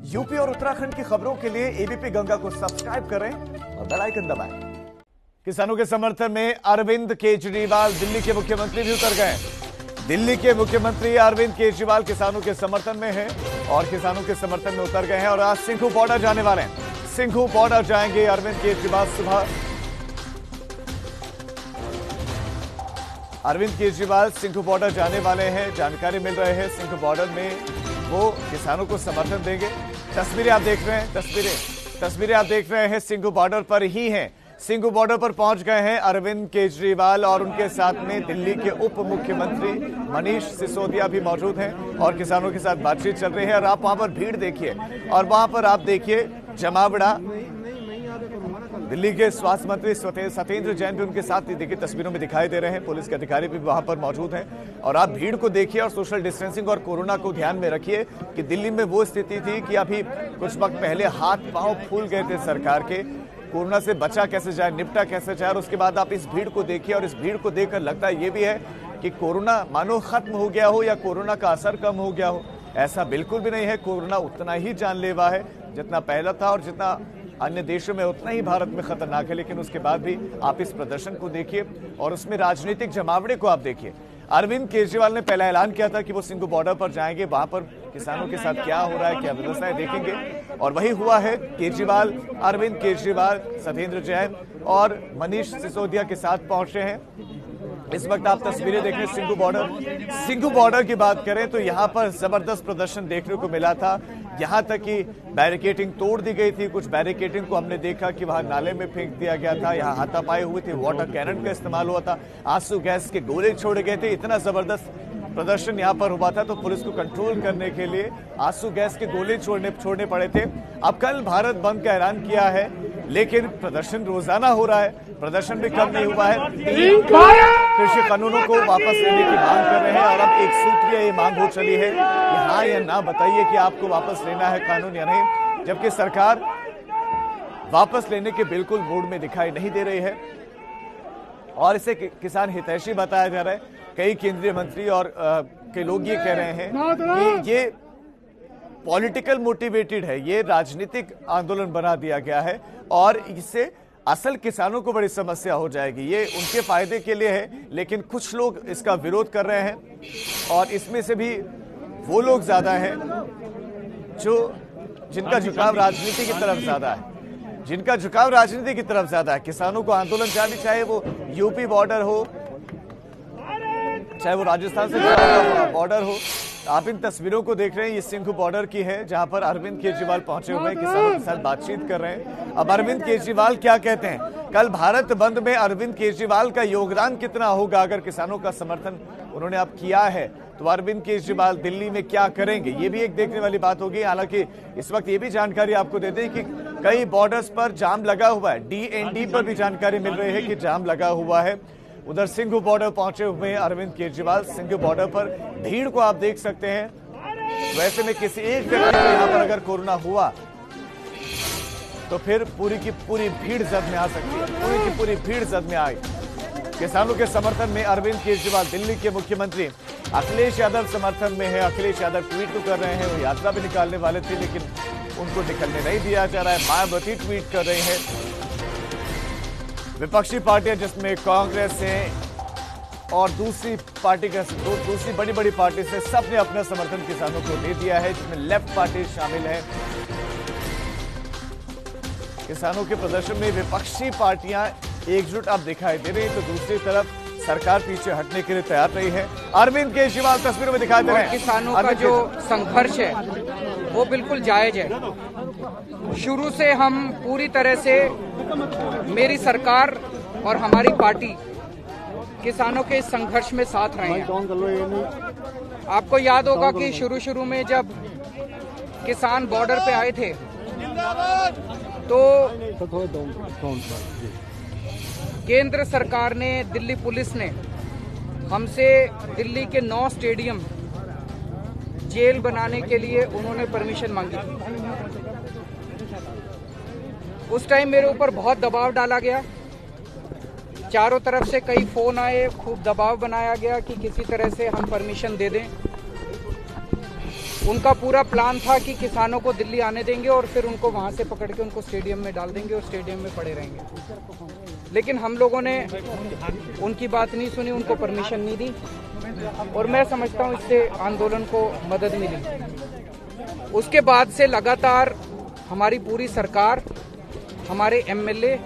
UP और उत्तराखंड की खबरों के लिए एबीपी गंगा को सब्सक्राइब करें और बेल आइकन दबाएं। किसानों के समर्थन में अरविंद केजरीवाल दिल्ली के मुख्यमंत्री भी उतर गए। दिल्ली के मुख्यमंत्री अरविंद केजरीवाल किसानों के समर्थन में हैं और किसानों के समर्थन में उतर गए हैं और आज सिंघू बॉर्डर जाने वाले हैं। सिंघू बॉर्डर जाएंगे अरविंद केजरीवाल सुबह। अरविंद केजरीवाल सिंघू बॉर्डर जाने वाले हैं, जानकारी मिल रहे हैं। सिंघू बॉर्डर में वो किसानों को समर्थन देंगे। तस्वीरें आप देख रहे हैं, तस्वीरें आप देख रहे हैं सिंघू बॉर्डर पर ही हैं। सिंघू बॉर्डर पर पहुंच गए हैं अरविंद केजरीवाल और उनके साथ में दिल्ली के उप मुख्यमंत्री मनीष सिसोदिया भी मौजूद हैं और किसानों के साथ बातचीत चल रही है। और आप वहां पर भीड़ देखिए और वहां पर आप देखिए जमावड़ा, दिल्ली के स्वास्थ्य मंत्री सत्येंद्र जैन भी उनके साथ देखिए तस्वीरों में दिखाई दे रहे हैं। पुलिस के अधिकारी भी वहां पर मौजूद हैं और आप भीड़ को देखिए और सोशल डिस्टेंसिंग और कोरोना को ध्यान में रखिए कि दिल्ली में वो स्थिति थी कि अभी कुछ वक्त पहले हाथ पांव फूल गए थे सरकार के। कोरोना से बचा कैसे जाए, निपटा कैसे जाए, और उसके बाद आप इस भीड़ को देखिए और इस भीड़ को देखकर लगता है ये भी है कि कोरोना मानो खत्म हो गया हो या कोरोना का असर कम हो गया हो। ऐसा बिल्कुल भी नहीं है। कोरोना उतना ही जानलेवा है जितना पहला था और जितना अन्य देशों में उतना ही भारत में खतरनाक है। लेकिन उसके बाद भी आप इस प्रदर्शन को देखिए और उसमें राजनीतिक जमावड़े को आप देखिए। अरविंद केजरीवाल ने पहला ऐलान किया था कि वो सिंघू बॉर्डर पर जाएंगे, वहां पर किसानों के साथ क्या हो रहा है, क्या व्यवस्थाएं देखेंगे, और वही हुआ है। केजरीवाल, अरविंद केजरीवाल, सत्येंद्र जैन और मनीष सिसोदिया के साथ पहुंचे हैं। इस वक्त आप तस्वीरें देख रहे हैं सिंघू बॉर्डर की बात करें तो यहाँ पर जबरदस्त प्रदर्शन देखने को मिला था। यहाँ तक कि बैरिकेडिंग तोड़ दी गई थी। कुछ बैरिकेडिंग को हमने देखा कि वहां नाले में फेंक दिया गया था। यहाँ हाथापाई हुए थे, वाटर कैनन का इस्तेमाल हुआ था, आंसू गैस के गोले छोड़े गए थे। इतना जबरदस्त प्रदर्शन यहाँ पर हुआ था तो पुलिस को कंट्रोल करने के लिए आंसू गैस के गोले छोड़ने पड़े थे। अब कल भारत बंद का ऐलान किया है लेकिन प्रदर्शन रोजाना हो रहा है, प्रदर्शन भी कम नहीं हुआ है। कृषि कानूनों को वापस लेने की मांग कर रहे हैं और अब एक सूत्रीय ये मांग हो चली है कि हाँ या ना बताइए कि आपको वापस लेना है कानून या नहीं, जबकि सरकार वापस लेने के बिल्कुल मूड में दिखाई नहीं दे रही है और इसे किसान हितैषी बताया जा रहा है। कई केंद्रीय मंत्री और कई लोग ये कह रहे हैं कि ये पॉलिटिकल मोटिवेटेड है, ये राजनीतिक आंदोलन बना दिया गया है और इससे असल किसानों को बड़ी समस्या हो जाएगी। ये उनके फायदे के लिए है लेकिन कुछ लोग इसका विरोध कर रहे हैं और इसमें से भी वो लोग ज्यादा हैं जिनका झुकाव राजनीति की तरफ ज्यादा है, किसानों को आंदोलन जारी, चाहे वो यूपी बॉर्डर हो, चाहे वो राजस्थान से बॉर्डर हो। आप इन तस्वीरों को देख रहे हैं, ये सिंघू बॉर्डर की है जहां पर अरविंद केजरीवाल पहुंचे हुए हैं, किसानों के साथ बातचीत कर रहे हैं। अब अरविंद केजरीवाल क्या कहते हैं, कल भारत बंद में अरविंद केजरीवाल का योगदान कितना होगा अगर किसानों का समर्थन उन्होंने अब किया है तो अरविंद केजरीवाल दिल्ली में क्या करेंगे, ये भी एक देखने वाली बात होगी। हालांकि इस वक्त ये भी जानकारी आपको दे दें कि कई बॉर्डर्स पर जाम लगा हुआ है, DND पर भी जानकारी मिल रही है कि जाम लगा हुआ है। उधर सिंघू बॉर्डर पहुंचे हुए हैं अरविंद केजरीवाल। सिंघू बॉर्डर पर भीड़ को आप देख सकते हैं। वैसे में किसी एक व्यक्ति को यहां पर अगर कोरोना हुआ तो फिर पूरी की पूरी भीड़ जद में आ सकती है, पूरी की पूरी भीड़ जद में आई। किसानों के समर्थन में अरविंद केजरीवाल, दिल्ली के मुख्यमंत्री अखिलेश यादव समर्थन में है। अखिलेश यादव ट्वीट तो कर रहे हैं, वो यात्रा भी निकालने वाले थे लेकिन उनको निकलने नहीं दिया जा रहा है। मायावती ट्वीट कर रहे हैं। विपक्षी पार्टियां जिसमें कांग्रेस है और दूसरी बड़ी बड़ी पार्टी से सबने अपना समर्थन किसानों को दे दिया है, जिसमें लेफ्ट पार्टी शामिल है। किसानों के प्रदर्शन में विपक्षी पार्टियां एकजुट अब दिखाई दे रही, तो दूसरी तरफ सरकार पीछे हटने के लिए तैयार रही है। अरविंद केजरीवाल तस्वीरों में दिखाई दे रहे हैं। किसानों का जो संघर्ष है वो बिल्कुल जायज है। शुरू से हम पूरी तरह से, मेरी सरकार और हमारी पार्टी किसानों के संघर्ष में साथ रहे हैं। आपको याद होगा कि शुरू में जब किसान बॉर्डर पे आए थे तो केंद्र सरकार ने, दिल्ली पुलिस ने हमसे दिल्ली के 9 स्टेडियम जेल बनाने के लिए उन्होंने परमिशन मांगी थी। उस टाइम मेरे ऊपर बहुत दबाव डाला गया, चारों तरफ से कई फोन आए, खूब दबाव बनाया गया कि किसी तरह से हम परमिशन दे दें। उनका पूरा प्लान था कि किसानों को दिल्ली आने देंगे और फिर उनको वहां से पकड़ के उनको स्टेडियम में डाल देंगे और स्टेडियम में पड़े रहेंगे। लेकिन हम लोगों ने उनकी बात नहीं सुनी, उनको परमिशन नहीं दी और मैं समझता हूं इससे आंदोलन को मदद मिली। उसके बाद से लगातार हमारी पूरी सरकार, हमारे एमएलए,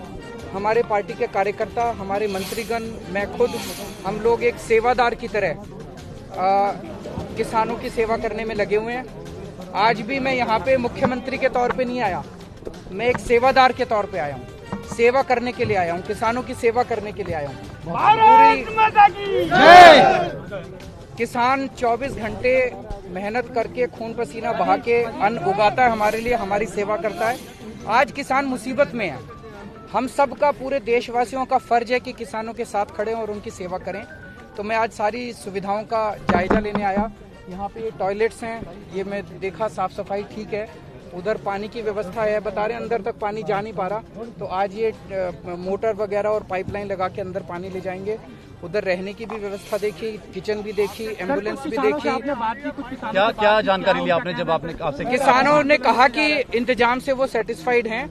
हमारे पार्टी के कार्यकर्ता, हमारे मंत्रीगण, मैं खुद, हम लोग एक सेवादार की तरह किसानों की सेवा करने में लगे हुए हैं। आज भी मैं यहाँ पे मुख्यमंत्री के तौर पे नहीं आया, मैं एक सेवादार के तौर पे आया हूँ, सेवा करने के लिए आया हूँ, किसानों की सेवा करने के लिए आया हूँ। किसान 24 घंटे मेहनत करके खून पसीना बहा के अन्न उगाता है हमारे लिए, हमारी सेवा करता है। आज किसान मुसीबत में है, हम सब का, पूरे देशवासियों का फर्ज है कि किसानों के साथ खड़े और उनकी सेवा करें। तो मैं आज सारी सुविधाओं का जायजा लेने आया। यहाँ पे ये टॉयलेट्स हैं, ये मैं देखा साफ सफाई ठीक है, उधर पानी की व्यवस्था है, बता रहे अंदर तक पानी जा नहीं पा रहा, तो आज ये मोटर वगैरह और पाइपलाइन लगा के अंदर पानी ले जाएंगे। उधर रहने की भी व्यवस्था देखी, किचन भी देखी, एम्बुलेंस भी देखी। क्या जानकारी ली आपने जब आपने आपसे? किसानों ने कहा कि इंतजाम से वो सेटिस्फाइड हैं,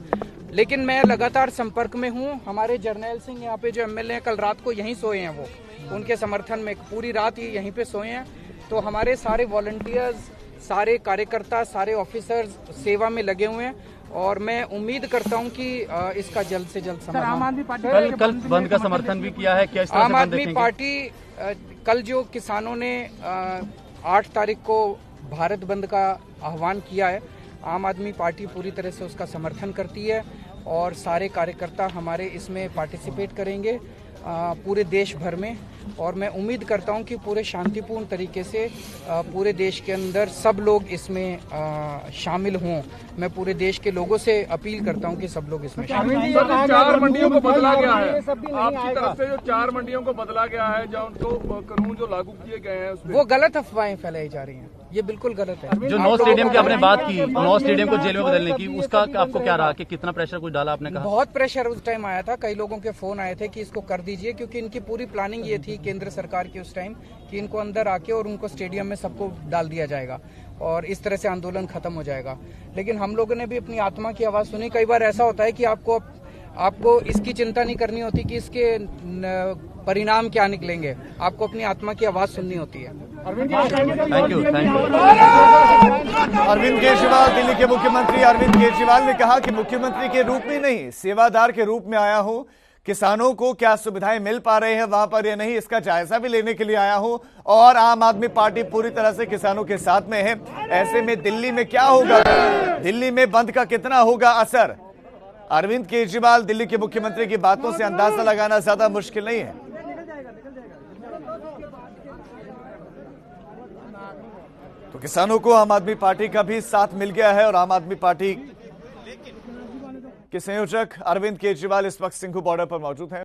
लेकिन मैं लगातार संपर्क में हूं। हमारे जर्नैल सिंह यहाँ पे जो एमएलए हैं, कल रात को यहीं सोए हैं, वो उनके समर्थन में पूरी रात ये यहीं पे सोए हैं। तो हमारे सारे वॉलंटियर्स, सारे कार्यकर्ता, सारे ऑफिसर्स सेवा में लगे हुए हैं और मैं उम्मीद करता हूं कि इसका जल्द से जल्द समाधान। आम आदमी पार्टी कल बंद का समर्थन भी किया है क्या? इस तरह आम आदमी पार्टी कल जो किसानों ने 8 तारीख को भारत बंद का आह्वान किया है, आम आदमी पार्टी पूरी तरह से उसका समर्थन करती है और सारे कार्यकर्ता हमारे इसमें पार्टिसिपेट करेंगे पूरे देश भर में। और मैं उम्मीद करता हूं कि पूरे शांतिपूर्ण तरीके से पूरे देश के अंदर सब लोग इसमें शामिल हों। मैं पूरे देश के लोगों से अपील करता हूं कि सब लोग इसमें शामिल हों। 4 मंडियों को बदला गया है आपकी तरफ से, जो 4 मंडियों को बदला गया है, जो उनको कानून जो लागू किए गए हैं उसमें वो गलत अफवाहें फैलाई जा रही हैं, ये बिल्कुल गलत है। जो 9 स्टेडियम की आपने बात की, 9 स्टेडियम को जेल में बदलने की, उसका आपको क्या रहा कि कितना प्रेशर कुछ डाला आपने? कहा बहुत प्रेशर उस टाइम आया था, कई लोगों के फोन आए थे कि इसको कर दीजिए, क्योंकि इनकी पूरी प्लानिंग ये थी केंद्र सरकार की उस टाइम कि इनको अंदर आके और उनको स्टेडियम में सबको डाल दिया जाएगा और इस तरह से आंदोलन खत्म हो जाएगा। लेकिन हम लोगों ने भी अपनी आत्मा की आवाज सुनी। कई बार ऐसा होता है कि आपको इसकी चिंता नहीं करनी होती कि इसके परिणाम क्या निकलेंगे, आपको अपनी आत्मा की आवाज सुननी होती है। Thank you. अरविंद केजरीवाल, दिल्ली के मुख्यमंत्री अरविंद केजरीवाल ने कहा कि मुख्यमंत्री के रूप में नहीं, सेवादार के रूप में आया हूं। किसानों को क्या सुविधाएं मिल पा रही हैं वहां पर या नहीं, इसका जायजा भी लेने के लिए आया हूं। और आम आदमी पार्टी पूरी तरह से किसानों के साथ में है। ऐसे में दिल्ली में क्या होगा, दिल्ली में बंद का कितना होगा असर, अरविंद केजरीवाल दिल्ली के मुख्यमंत्री की बातों से अंदाजा लगाना ज्यादा मुश्किल नहीं है। तो किसानों को आम आदमी पार्टी का भी साथ मिल गया है और आम आदमी पार्टी के संयोजक अरविंद केजरीवाल इस वक्त सिंघू बॉर्डर पर मौजूद हैं।